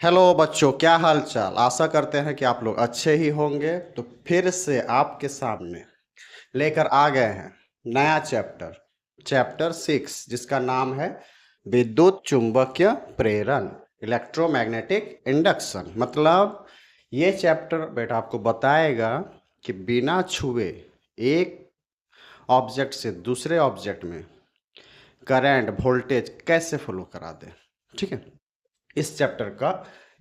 Hello बच्चों, क्या हाल चाल। आशा करते हैं कि आप लोग अच्छे ही होंगे। तो फिर से आपके सामने लेकर आ गए हैं नया चैप्टर, चैप्टर 6, जिसका नाम है विद्युत चुंबकीय प्रेरण, इलेक्ट्रोमैग्नेटिक इंडक्शन। मतलब ये चैप्टर बेटा आपको बताएगा कि बिना छुए एक ऑब्जेक्ट से दूसरे ऑब्जेक्ट में करंट वोल्टेज कैसे फ्लो करा दे। ठीक है, इस चैप्टर का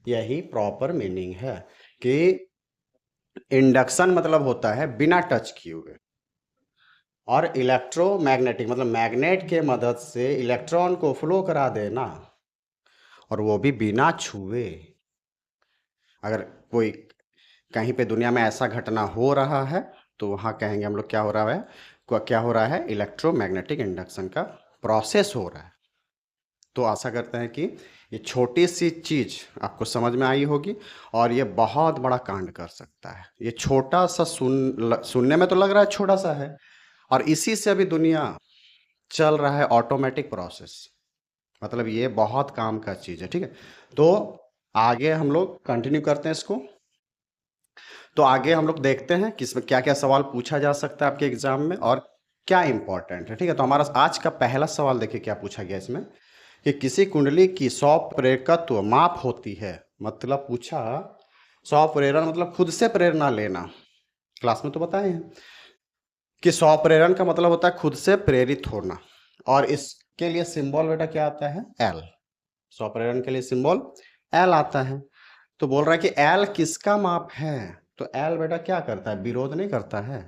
यही प्रॉपर मीनिंग है कि इंडक्शन मतलब होता है बिना टच किए हुए, और इलेक्ट्रोमैग्नेटिक मतलब मैग्नेट के मदद से इलेक्ट्रॉन को फ्लो करा देना, और वो भी बिना छुए। अगर कोई कहीं पे दुनिया में ऐसा घटना हो रहा है तो वहाँ कहेंगे हम लोग क्या हो रहा है, क्या हो रहा है, इलेक्ट्रोमैग्नेटिक इंडक्शन का प्रोसेस हो रहा है। तो आशा करते हैं कि ये छोटी सी चीज़ आपको समझ में आई होगी, और ये बहुत बड़ा कांड कर सकता है। ये छोटा सा सुनने में तो लग रहा है छोटा सा है, और इसी से अभी दुनिया चल रहा है, ऑटोमेटिक प्रोसेस। मतलब ये बहुत काम का चीज़ है। ठीक है, तो आगे हम लोग कंटिन्यू करते हैं इसको। तो आगे हम लोग देखते हैं कि इसमें क्या क्या सवाल पूछा जा सकता है आपके एग्जाम में, और क्या इंपॉर्टेंट है। ठीक है, तो हमारा आज का पहला सवाल देखिए क्या पूछा गया इसमें, कि किसी कुंडली की 100 प्रेरकत्व माप होती है। मतलब पूछा 100 प्रेरण मतलब खुद से प्रेरणा लेना, क्लास में तो बताए हैं कि 100 प्रेरण का मतलब होता है खुद से प्रेरित होना, और इसके लिए सिंबल बेटा क्या आता है, एल। 100 प्रेरण के लिए सिंबल एल आता है। तो बोल रहा है कि एल किसका माप है। तो एल बेटा क्या करता है, विरोध नहीं करता है।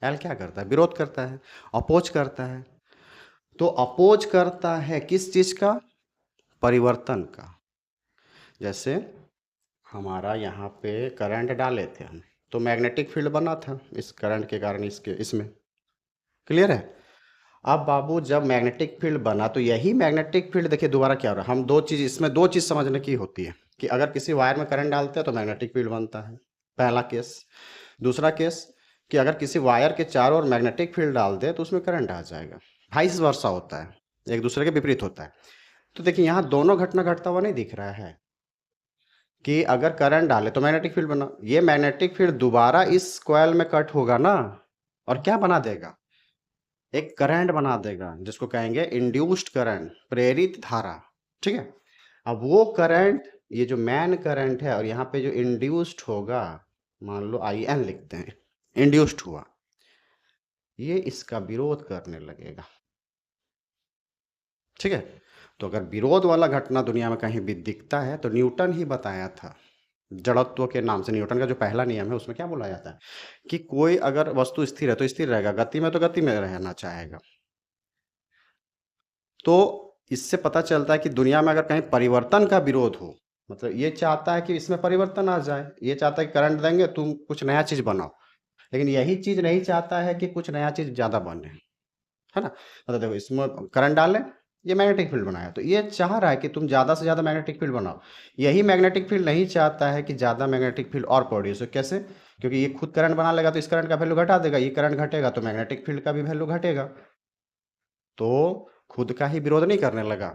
एल क्या करता है, विरोध करता है, अपोज करता है। तो अपोज करता है किस चीज का, परिवर्तन का। जैसे हमारा यहाँ पे करंट डाले थे हम, तो मैग्नेटिक फील्ड बना था इस करंट के कारण, इसके इसमें क्लियर है। अब बाबू जब मैग्नेटिक फील्ड बना तो यही मैग्नेटिक फील्ड देखिए दोबारा क्या हो रहा है। हम दो चीज इसमें, दो चीज समझने की होती है कि अगर किसी वायर में करंट डालते हैं तो मैग्नेटिक फील्ड बनता है, पहला केस। दूसरा केस कि अगर किसी वायर के चारों ओर मैग्नेटिक फील्ड डाल दे तो उसमें करंट आ जाएगा। वाइस वर्सा होता है, एक दूसरे के विपरीत होता है। तो देखिए यहाँ दोनों घटना घटता हुआ नहीं दिख रहा है कि अगर करंट डाले तो मैग्नेटिक फील्ड बना, ये मैग्नेटिक फील्ड दोबारा इस कॉइल में कट होगा ना, और क्या बना देगा, एक करंट बना देगा, जिसको कहेंगे इंड्यूस्ड करंट, प्रेरित धारा। ठीक है, अब वो करंट, ये जो मैन करंट है, और यहाँ पे जो इंड्यूस्ड होगा, मान लो आई एन लिखते हैं, इंड्यूस्ड हुआ, ये इसका विरोध करने लगेगा। ठीक है, तो अगर विरोध वाला घटना दुनिया में कहीं भी दिखता है तो न्यूटन ही बताया था, जड़त्व के नाम से। न्यूटन का जो पहला नियम है उसमें क्या बोला जाता है कि कोई अगर वस्तु स्थिर है तो स्थिर रहेगा, गति में तो गति में रहना चाहेगा। तो इससे पता चलता है कि दुनिया में अगर कहीं परिवर्तन का विरोध हो, मतलब ये चाहता है कि इसमें परिवर्तन आ जाए, ये चाहता है कि करंट देंगे तुम कुछ नया चीज बनाओ, लेकिन यही चीज नहीं चाहता है कि कुछ नया चीज ज्यादा बने, है ना। मतलब देखो इसमें करंट डाले, ये मैग्नेटिक फील्ड बनाया, तो ये चाह रहा है कि तुम ज्यादा से ज्यादा मैग्नेटिक फील्ड बनाओ। यही मैग्नेटिक फील्ड नहीं चाहता है कि ज्यादा मैग्नेटिक फील्ड और प्रोड्यूस हो। कैसे, क्योंकि ये खुद करंट बना लेगा तो इस करंट का वैल्यू घटा देगा, ये करंट घटेगा तो मैग्नेटिक फील्ड का भी वैल्यू घटेगा। तो खुद का ही विरोध नहीं करने लगा।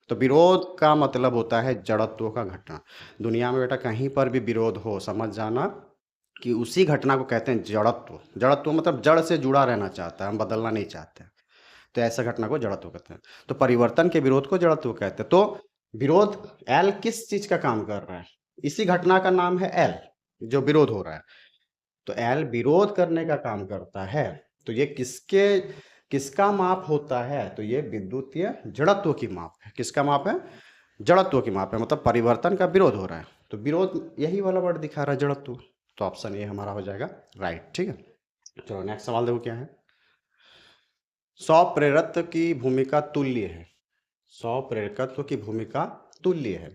तो विरोध का मतलब होता है जड़त्व का घटना। दुनिया में बेटा कहीं पर भी विरोध हो, समझ जाना कि उसी घटना को कहते हैं जड़त्व। जड़त्व मतलब जड़ से जुड़ा रहना चाहता है, हम बदलना नहीं चाहते, तो ऐसा घटना को जड़त्व कहते हैं। तो परिवर्तन के विरोध को जड़त्व कहते हैं। तो विरोध, एल किस चीज का काम कर रहा है, इसी घटना का नाम है एल, जो विरोध हो रहा है। तो एल विरोध करने का काम करता है। तो ये किसका माप होता है, तो ये विद्युतीय जड़त्व की माप है। किसका माप है, जड़त्व की माप है, मतलब परिवर्तन का विरोध हो रहा है। तो विरोध यही वाला वर्ड दिखा रहा है, जड़त्व। तो ऑप्शन ए हमारा हो जाएगा राइट। ठीक है, चलो नेक्स्ट सवाल देखो क्या है। 100 प्रेरकत्व की भूमिका तुल्य है। 100 प्रेरकत्व की भूमिका तुल्य है,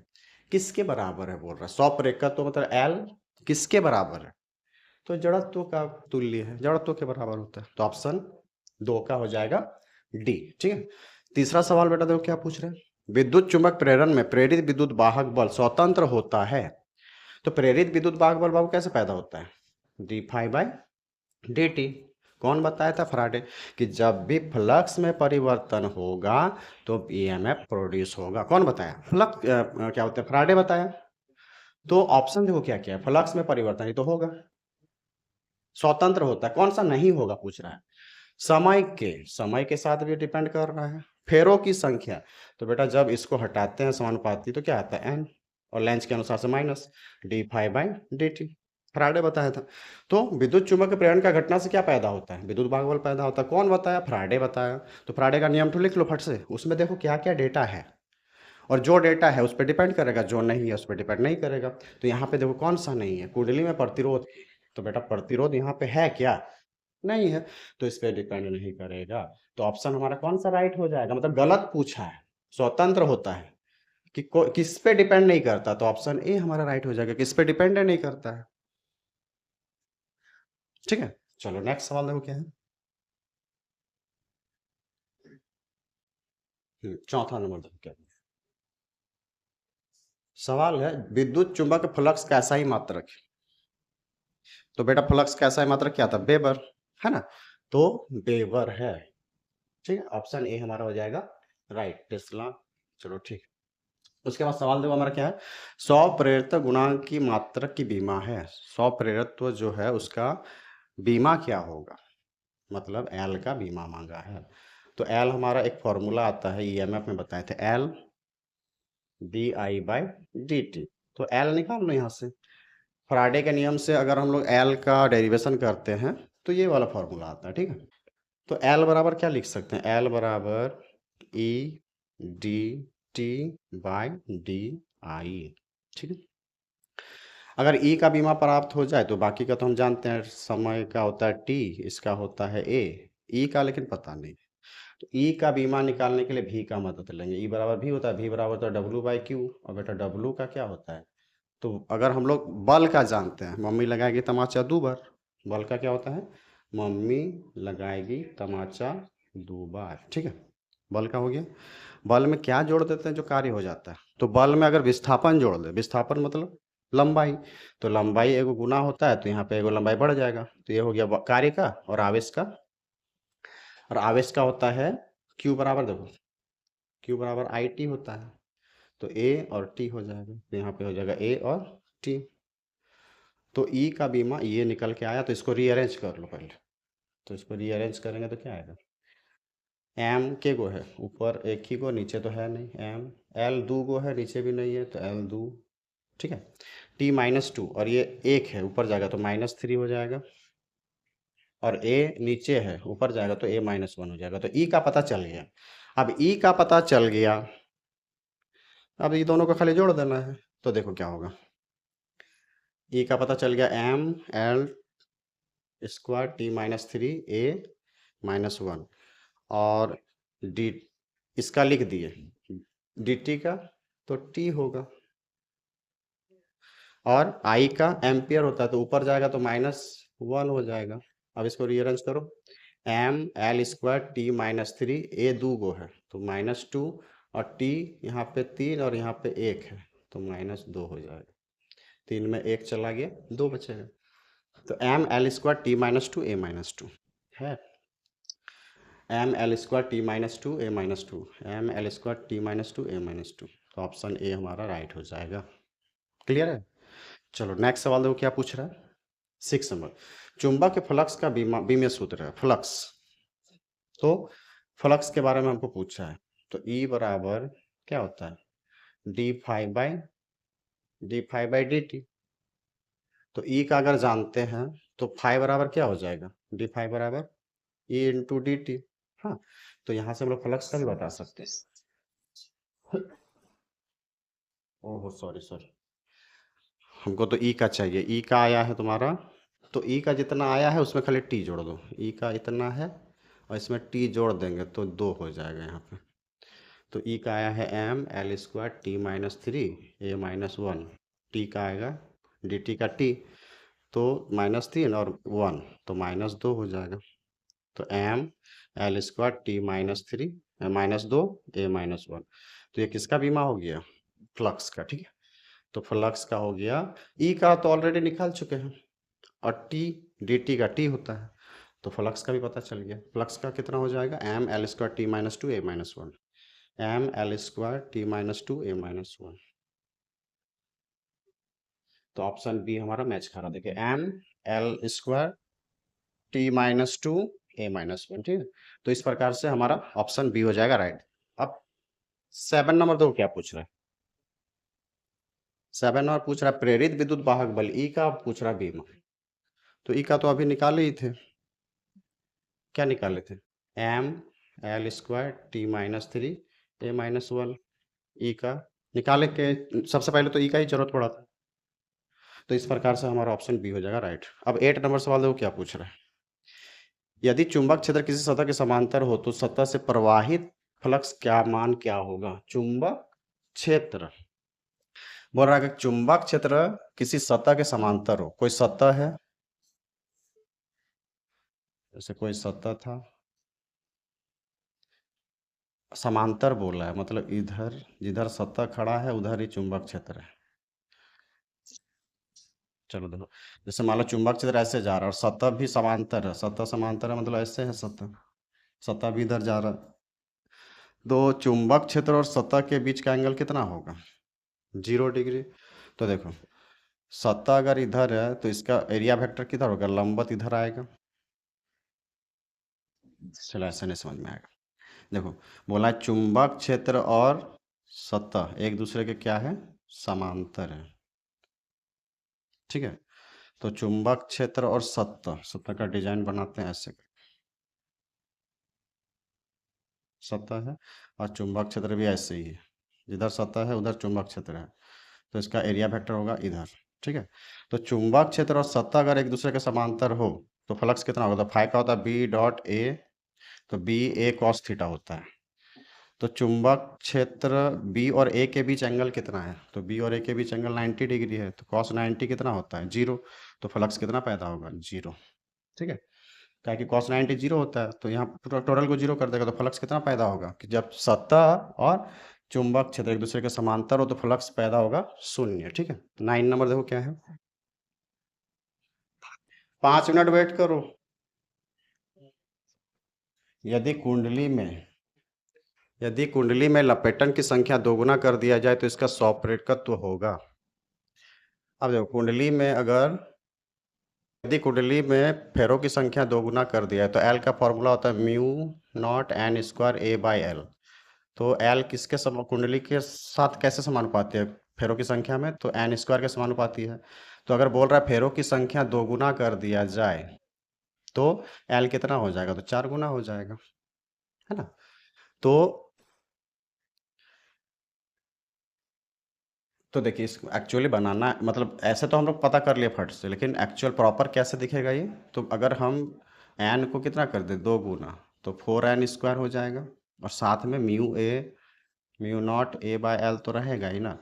किसके बराबर है बोल रहा है। 100 प्रेरकत्व मतलब एल किसके बराबर है, तो जड़त्व का तुल्य है, जड़त्व के बराबर होता है। तो ऑप्शन दो का हो जाएगा डी। ठीक है, तीसरा सवाल बेटा देखो क्या पूछ रहे हैं। विद्युत चुंबक प्रेरण में प्रेरित विद्युत वाहक बल स्वतंत्र होता है। तो प्रेरित विद्युत वाहक बल बाबू कैसे पैदा होता है, D phi by D T. कौन बताया था, फराडे, कि जब भी फ्लक्स में परिवर्तन होगा तो ईएमएफ प्रोड्यूस होगा। कौन बताया, फ्लक्स क्या होता है, फराडे बताया। तो ऑप्शन देखो क्या क्या है, फ्लक्स में परिवर्तन ही तो होगा, स्वतंत्र होता है, कौन सा नहीं होगा पूछ रहा है, समय के साथ भी डिपेंड कर रहा है, फेरों की संख्या, तो बेटा जब इसको हटाते हैं समानुपाती तो क्या आता है एन, और लेंस के अनुसार से minus D five by D T, फ्राडे बताया था। तो विद्युत चुंबक प्रेरण का घटना से क्या पैदा होता है, विद्युत भागबल पैदा होता है, कौन बताया, फ्राडे बताया। तो फ्राडे का नियम तो लिख लो फट से, उसमें देखो क्या क्या डेटा है, और जो डेटा है उस पर डिपेंड करेगा, जो नहीं है उस पर डिपेंड नहीं करेगा। तो यहाँ पे देखो कौन सा नहीं है, कुंडली में प्रतिरोध, तो बेटा प्रतिरोध यहाँ पे है क्या, नहीं है, तो इस पे डिपेंड नहीं करेगा। तो ऑप्शन हमारा कौन सा राइट हो जाएगा, मतलब गलत पूछा है, स्वतंत्र होता है कि किस पे डिपेंड नहीं करता, तो ऑप्शन ए हमारा राइट हो जाएगा, किस पे डिपेंड नहीं करता है। ठीक है, चलो नेक्स्ट सवाल देखो क्या है। चौथा नंबर देखो क्या है। सवाल है विद्युत चुंबक फ्लक्स कैसा ही मात्रक है, तो बेटा फ्लक्स कैसा ही मात्रक क्या था, वेबर, है ना, तो वेबर है। ठीक है, ऑप्शन ए हमारा हो जाएगा राइट, टेस्ला। चलो ठीक, उसके बाद सवाल देखो हमारा क्या है, सौ प्रेरित गुणांक की मात्रक की बीमा है, सौ प्रेरित्व जो है उसका बीमा क्या होगा, मतलब एल का बीमा मांगा है। तो एल हमारा एक फॉर्मूला आता है, ईएमएफ में बताए थे, L D I by D T, तो एल निकाल लो यहाँ से, फ्राडे के नियम से अगर हम लोग एल का डेरिवेशन करते हैं तो ये वाला फॉर्मूला आता है, ठीक है। तो एल बराबर क्या लिख सकते हैं, एल बराबर E D T by D I, ठीक है। अगर ई का बीमा प्राप्त हो जाए तो बाकी का तो हम जानते हैं, समय का होता है टी, इसका होता है ए, ई का लेकिन पता नहीं। तो ई का बीमा निकालने के लिए भी का मदद लेंगे, ई बराबर भी होता है, भी बराबर होता है डब्लू बाई क्यू, और बेटा डब्लू का क्या होता है, तो अगर हम लोग बल का जानते हैं, मम्मी लगाएगी तमाचा 2 बार, बल का क्या होता है, मम्मी लगाएगी तमाचा 2 बार, ठीक है, बल का हो गया। बल में क्या जोड़ देते हैं जो कार्य हो जाता है, तो बल में अगर विस्थापन जोड़ दे, विस्थापन मतलब लंबाई, तो लंबाई एगो गुना होता है, तो यहाँ पे एगो लंबाई बढ़ जाएगा, तो ये हो गया कार्य का और आवेश का, और आवेश का होता है क्यू बराबर, देखो क्यू बराबर आई टी होता है, तो ए और टी हो जाएगा, तो यहाँ पे हो जाएगा ए और टी। तो ई का बीमा ये निकल के आया, तो इसको रीअरेंज कर लो पहले, तो इसको रीअरेंज करेंगे तो क्या आएगा, एम के गो है, ऊपर एक ही गो, नीचे तो है नहीं, एम एल दो गो है, नीचे भी नहीं है, तो एल दो, ठीक है। टी माइनस टू, और ये एक है ऊपर जाएगा तो -3 हो जाएगा, और ए नीचे है ऊपर जाएगा तो a-1 हो जाएगा, तो ई का पता चल गया। अब ई का पता चल गया, अब ये दोनों को खाली जोड़ देना है, तो देखो क्या होगा, ई का पता चल गया M L square T-3 a-1, और डी इसका लिख दिए डी टी का, तो टी होगा, और आई का एम्पियर होता है, तो ऊपर जाएगा तो -1 हो जाएगा। अब इसको रीअरेंज करो, एम एल स्क्वायर T-3 ए दो गो है तो -2, और टी यहाँ पे 3 और यहाँ पे 1 है तो -2 हो जाएगा, 3 में 1 चला गया, 2 बचेगा, तो M L square T-2 a-2 है, M L square T-2 a-2, M L square T-2 a-2, तो ऑप्शन ए हमारा राइट हो जाएगा। क्लियर है, चलो नेक्स्ट सवाल देखो क्या पूछ रहा है, 6 नंबर, चुंबक के फ्लक्स का बीमीय सूत्र है, फ्लक्स, तो फ्लक्स के बारे में हमको पूछा है, तो ई बराबर क्या होता है, डी फाइव बाई तो ई का अगर जानते हैं तो फाइव बराबर क्या हो जाएगा, डी फाइव बराबर ई इंटू डी टी, हाँ, तो यहाँ से हम लोग फ्लक्स का भी बता सकते हैं। ओहो सॉरी सॉरी, हमको तो ई का चाहिए, ई का आया है तुम्हारा, तो ई का जितना आया है उसमें खाली टी जोड़ दो, ई का इतना है और इसमें टी जोड़ देंगे तो 2 हो जाएगा यहाँ पे, तो ई का आया है M L square T-3 a-1, T का आएगा डी टी का टी, तो -3 और 1 तो -2 हो जाएगा, तो M L square T-3 -2 a-1, तो ये किसका बीमा हो गया, फ्लक्स का, ठीक है। तो फ्लक्स का हो गया, ई का तो ऑलरेडी निकाल चुके हैं, और टी डी टी का टी होता है, तो फ्लक्स का भी पता चल गया, फ्लक्स का कितना हो जाएगा, M L square T-2 a-1, M L square T-2 a-1, तो ऑप्शन बी हमारा मैच खा रहा। देखिए M L square T minus two A minus one, ठीक है। तो इस प्रकार से हमारा ऑप्शन बी हो जाएगा राइट। अब 7 नंबर देखो क्या पूछ रहा है। 7 नंबर पूछ रहा है प्रेरित विद्युत वाहक बल ई का, पूछ रहा बीम। तो ई का तो अभी निकाले ही थे। क्या निकाले थे? M L square T minus three A minus one. ई का निकाले के सबसे पहले तो ई का ही जरूरत पड़ा था। तो इस प्रकार से हमारा ऑप्शन बी हो जाएगा राइट। अब 8 नंबर सवाल देखो क्या पूछ रहा है। यदि चुंबक क्षेत्र किसी सतह के समांतर हो तो सतह से प्रवाहित फ्लक्स क्या मान क्या होगा? चुंबक क्षेत्र बोल रहा है कि चुंबक क्षेत्र किसी सतह के समांतर हो। कोई सतह है, जैसे कोई सतह था, समांतर बोला है मतलब इधर जिधर सतह खड़ा है उधर ही चुंबक क्षेत्र है। चलो देखो, जैसे मान लो चुंबक क्षेत्र ऐसे जा रहा है और सतह भी समांतर है। सतह समांतर है मतलब ऐसे है सतह, सतह भी इधर जा रहा है। तो चुंबक क्षेत्र और सतह के बीच का एंगल कितना होगा? 0 डिग्री। तो देखो सतह अगर इधर है तो इसका एरिया वेक्टर किधर होगा? लंबवत इधर आएगा। चलो ऐसे नहीं समझ में आएगा। देखो बोला चुंबक क्षेत्र और सतह एक दूसरे के क्या है? समांतर है, ठीक है। तो चुंबक क्षेत्र और सतह, सतह का डिजाइन बनाते हैं ऐसे, सतह है और चुंबक क्षेत्र भी ऐसे ही है। जिधर सतह है उधर चुंबक क्षेत्र है, तो इसका एरिया वेक्टर होगा इधर, ठीक है। तो चुंबक क्षेत्र और सतह अगर एक दूसरे के समांतर हो तो फ्लक्स कितना होगा? तो फाई का होता है बी डॉट ए, तो बी ए कॉस थीटा होता है। तो चुंबक क्षेत्र बी और ए के बीच एंगल कितना है? तो बी और ए के बीच एंगल 90 डिग्री है, तो कॉस 90 कितना होता है? 0। तो फ्लक्स कितना पैदा होगा? 0, ठीक है। क्या कि कॉस 90 0 होता है, तो यहाँ टोटल को 0 कर देगा तो फ्लक्स कितना पैदा होगा? कि जब सतह और चुंबक क्षेत्र एक दूसरे के समांतर हो तो फ्लक्स पैदा होगा 0, ठीक है। 9 नंबर देखो क्या है। 5 मिनट वेट करो। यदि कुंडली में लपेटन की संख्या दोगुना कर दिया जाए तो इसका सौप्रेटकत्व होगा। अब देखो कुंडली में अगर यदि कुंडली में फेरों की संख्या दोगुना कर दिया है तो एल का फॉर्मूला होता है mu not an square A by L. तो एल किसके कुंडली के साथ कैसे समानुपाती है? फेरों की संख्या में, तो एन स्क्वायर के समानुपाती है। तो अगर बोल रहा है फेरों की संख्या दोगुना कर दिया जाए तो एल कितना हो जाएगा? तो 4 गुना हो जाएगा, है ना। तो देखिए इसको एक्चुअली बनाना मतलब ऐसे तो हम लोग पता कर लिए फट से, लेकिन एक्चुअल प्रॉपर कैसे दिखेगा ये? तो अगर हम एन को कितना कर दे 2 गुना, तो 4n स्क्वायर हो जाएगा और साथ में mu not a by L तो रहेगा ही ना।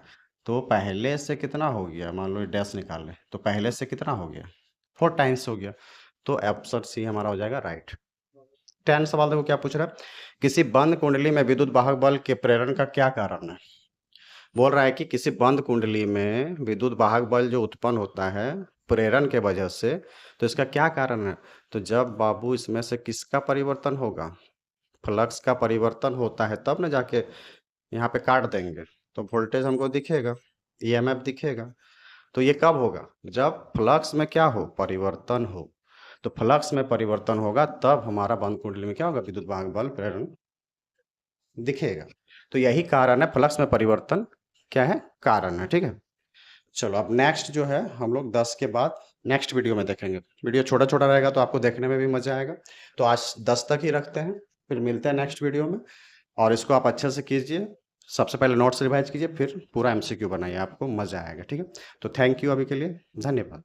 तो पहले से कितना हो गया? मान लो डैश निकाल ले तो पहले से कितना हो गया? 4 टाइम्स हो गया। तो ऑप्शन सी हमारा हो जाएगा राइट। 10 सवाल देखो क्या पूछ रहा है। किसी बंद कुंडली में विद्युत वाहक बल के प्रेरण का क्या कारण है? बोल रहा है कि किसी बंद कुंडली में विद्युत वाहक बल जो उत्पन्न होता है प्रेरण के वजह से, तो इसका क्या कारण है? तो जब बाबू इसमें से किसका परिवर्तन होगा? फ्लक्स का परिवर्तन होता है तब ना जाके यहाँ पे काट देंगे तो वोल्टेज हमको दिखेगा, ईएमएफ दिखेगा। तो ये कब होगा? जब फ्लक्स में क्या हो? परिवर्तन हो। तो फ्लक्स में परिवर्तन होगा तब हमारा बंद कुंडली में क्या होगा? विद्युत वाहक बल प्रेरण दिखेगा। तो यही कारण है, फ्लक्स में परिवर्तन क्या है? कारण है, ठीक है। चलो अब नेक्स्ट जो है हम लोग 10 के बाद नेक्स्ट वीडियो में देखेंगे। वीडियो छोटा छोटा रहेगा तो आपको देखने में भी मजा आएगा। तो आज 10 तक ही रखते हैं, फिर मिलते हैं नेक्स्ट वीडियो में। और इसको आप अच्छे से कीजिए, सबसे पहले नोट्स रिवाइज कीजिए फिर पूरा एमसीक्यू बनाइए, आपको मजा आएगा, ठीक है। तो थैंक यू अभी के लिए, धन्यवाद।